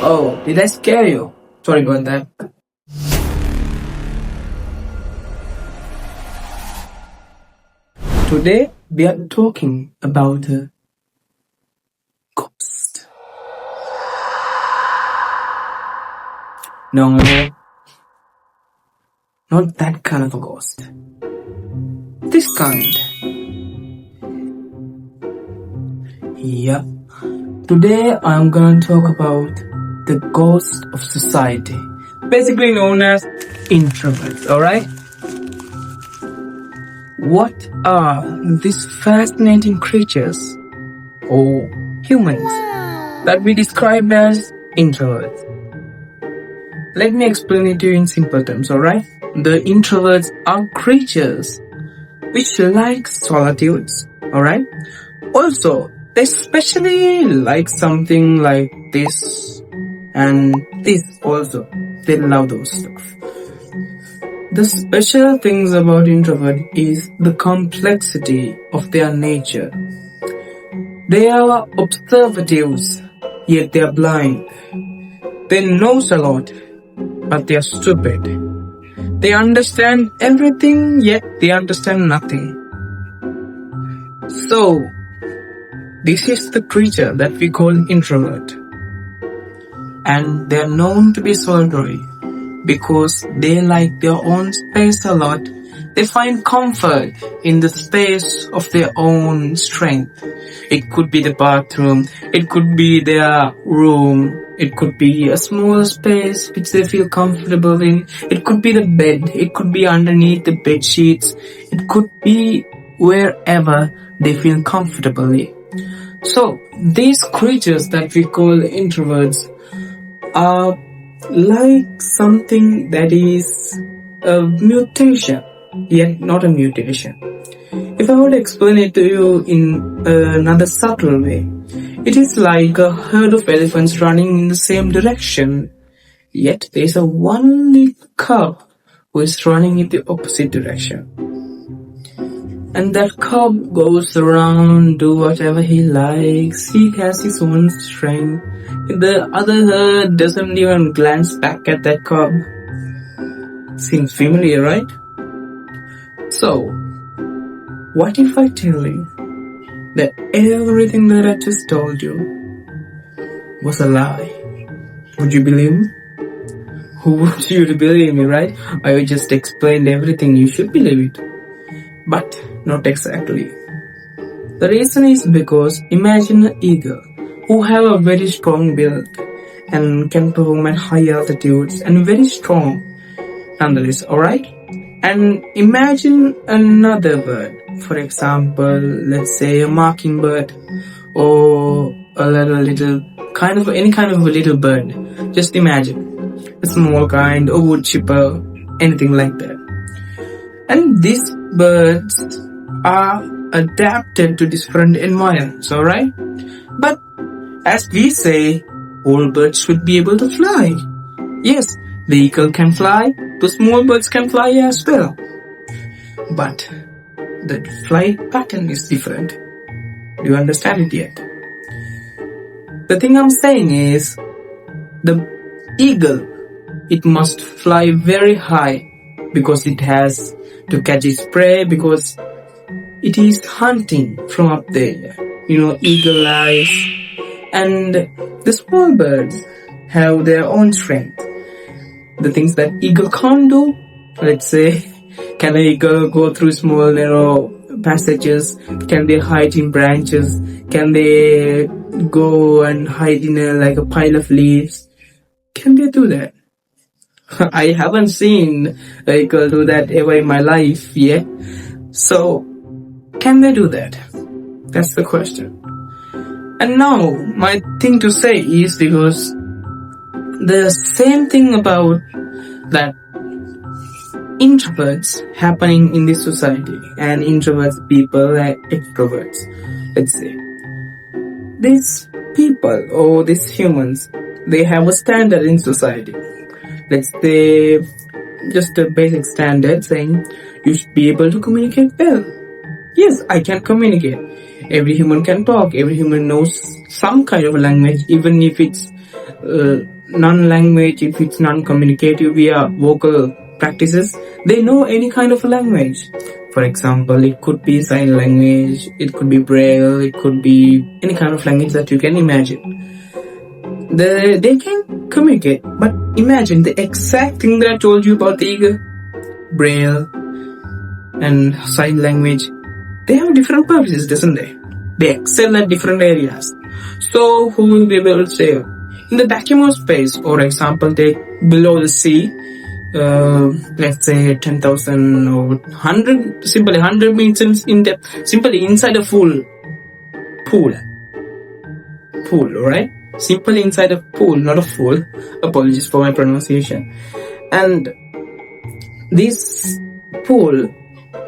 Oh, did I scare you? Sorry about that. Today we are talking about a ghost. No, not that kind of a ghost. This kind. Yeah. Today I'm gonna talk about the ghost of society, basically known as introverts, alright? What are these fascinating creatures, or humans, that we describe as introverts? Let me explain it to you in simple terms, alright? The introverts are creatures which like solitudes, alright? Also, they especially like something like this and this also. They love those stuff. The special things about introvert is the complexity of their nature. They are observatives, yet they are blind. They know a lot, but they are stupid. They understand everything, yet they understand nothing. So, this is the creature that we call introvert. And they are known to be solitary because they like their own space a lot. They find comfort in the space of their own strength. It could be the bathroom, it could be their room, it could be a small space which they feel comfortable in. It could be the bed, it could be underneath the bed sheets, it could be wherever they feel comfortably. So, these creatures that we call introverts are like something that is a mutation, yet not a mutation. If I were to explain it to you in another subtle way, it is like a herd of elephants running in the same direction, yet there is a one little cub who is running in the opposite direction. And that cub goes around, do whatever he likes, he has his own strength. The other herd doesn't even glance back at that cub. Seems familiar, right? So, what if I tell you that everything that I just told you was a lie? Would you believe me? Who would you believe me, right? I just explained everything, you should believe it. But not exactly. The reason is because imagine an eagle who have a very strong build and can perform at high altitudes and very strong nonetheless, alright? And imagine another bird, for example, let's say a mockingbird or any kind of a little bird. Just imagine a small kind, a wood chipper, anything like that. And these birds are adapted to different environments, alright? But as we say, all birds should be able to fly. Yes, the eagle can fly, the small birds can fly as well. But the flight pattern is different. Do you understand it yet? The thing I'm saying is, the eagle, it must fly very high because it has to catch its prey, because it is hunting from up there. Eagle eyes. And the small birds have their own strength. The things that eagle can't do, let's say, can an eagle go through small narrow passages? Can they hide in branches? Can they go and hide in a pile of leaves? Can they do that? I haven't seen a eagle do that ever in my life yet. So, can they do that? That's the question. And now, my thing to say is, because the same thing about that introverts happening in this society, and introverts people like extroverts, let's say. These people or these humans, they have a standard in society. Let's say just a basic standard saying you should be able to communicate well. Yes, I can communicate. Every human can talk. Every human knows some kind of a language, even if it's non-language, if it's non-communicative via vocal practices, they know any kind of a language. For example, it could be sign language, it could be braille, it could be any kind of language that you can imagine. They can communicate, but imagine the exact thing that I told you about the eagle, braille, and sign language. They have different purposes, doesn't they? They excel at different areas. So who will be able to say, in the vacuum of space, for example, take below the sea, let's say 10,000 or 100, simply 100 meters in depth, simply inside a pool, right? Simply inside a pool, not a fool. Apologies for my pronunciation. And this pool,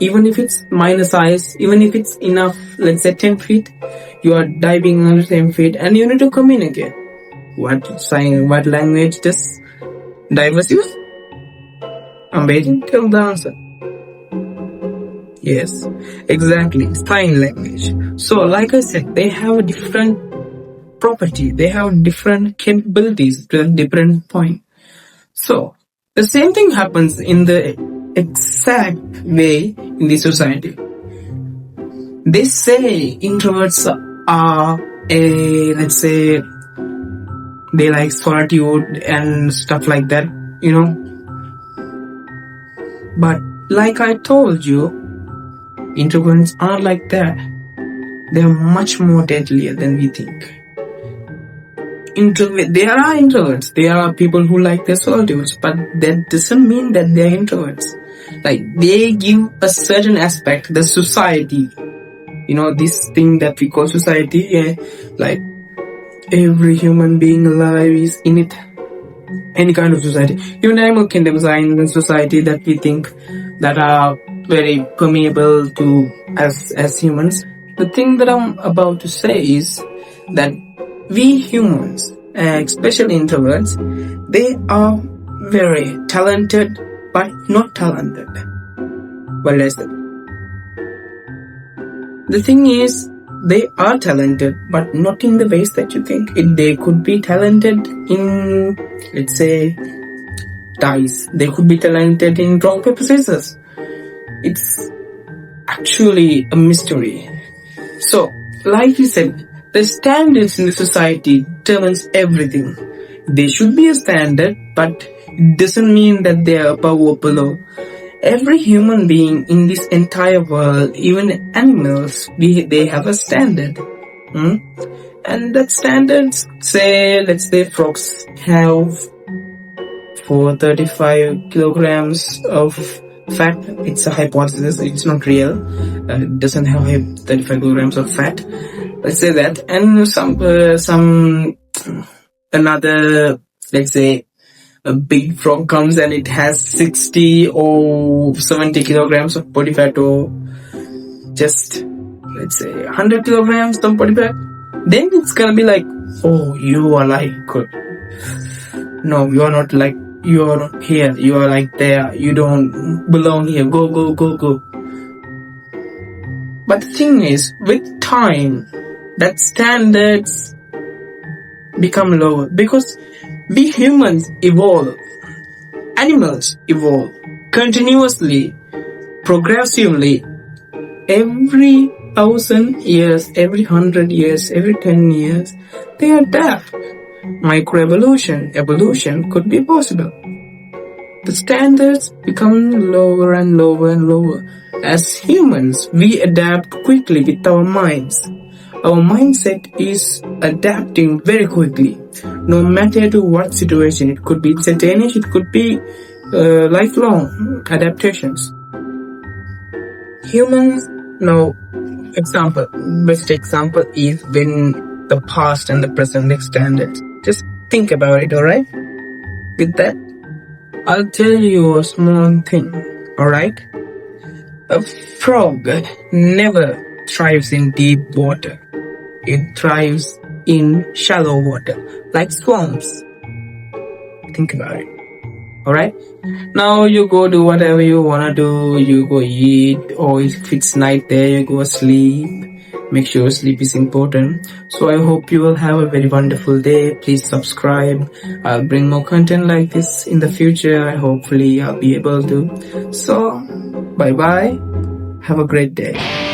even if it's minor size, even if it's enough, let's say 10 feet, you are diving under 10 feet and you need to communicate. What sign, what language does divers use? I'm waiting till the answer. Yes, exactly, sign language. So like I said, they have a different property, they have different capabilities to a different point. So the same thing happens in the exact way in the society. They say introverts are let's say, they like solitude and stuff like that, you know. But like I told you, introverts aren't like that. They're much more deadlier than we think. There are introverts. There are people who like their solitudes, but that doesn't mean that they're introverts. Like, they give a certain aspect, the society, you know, this thing that we call society, like every human being alive is in it. Any kind of society, even animal kingdoms are in the society that we think that are very permeable to as humans. The thing that I'm about to say is that we humans, especially introverts, they are very talented but not talented. Well, that's the thing is, they are talented, but not in the ways that you think. They could be talented in, let's say, dice. They could be talented in rock, paper, scissors. It's actually a mystery. So, like you said, the standards in the society determines everything. They should be a standard, but it doesn't mean that they are above or below. Every human being in this entire world, even animals, they have a standard. And that standards say, let's say frogs have 35 kilograms of fat. It's a hypothesis, it's not real. It doesn't have 35 kilograms of fat. Let's say that. And another, let's say, a big frog comes and it has 60 or 70 kilograms of body fat, or just, let's say, 100 kilograms of body fat. Then it's gonna be like, oh, you are like good. No, you are not like, you are not here, you are like there, you don't belong here, go. But the thing is, with time, that standards become lower, because we humans evolve, animals evolve continuously, progressively, every 1,000 years, every 100 years, every 10 years, they adapt. Evolution could be possible. The standards become lower and lower and lower. As humans, we adapt quickly with our minds. Our mindset is adapting very quickly, no matter to what situation. It could be instantaneous, it could be lifelong adaptations. Humans, now, best example is when the past and the present make standards. Just think about it, alright? With that, I'll tell you a small thing, alright? A frog never thrives in deep water. It thrives in shallow water, like swamps. Think about it. Alright? Now you go do whatever you wanna do. You go eat, or if it's night there, you go sleep. make sure sleep is important. So I hope you will have a very wonderful day. Please subscribe. I'll bring more content like this in the future. Hopefully I'll be able to. So bye bye. Have a great day.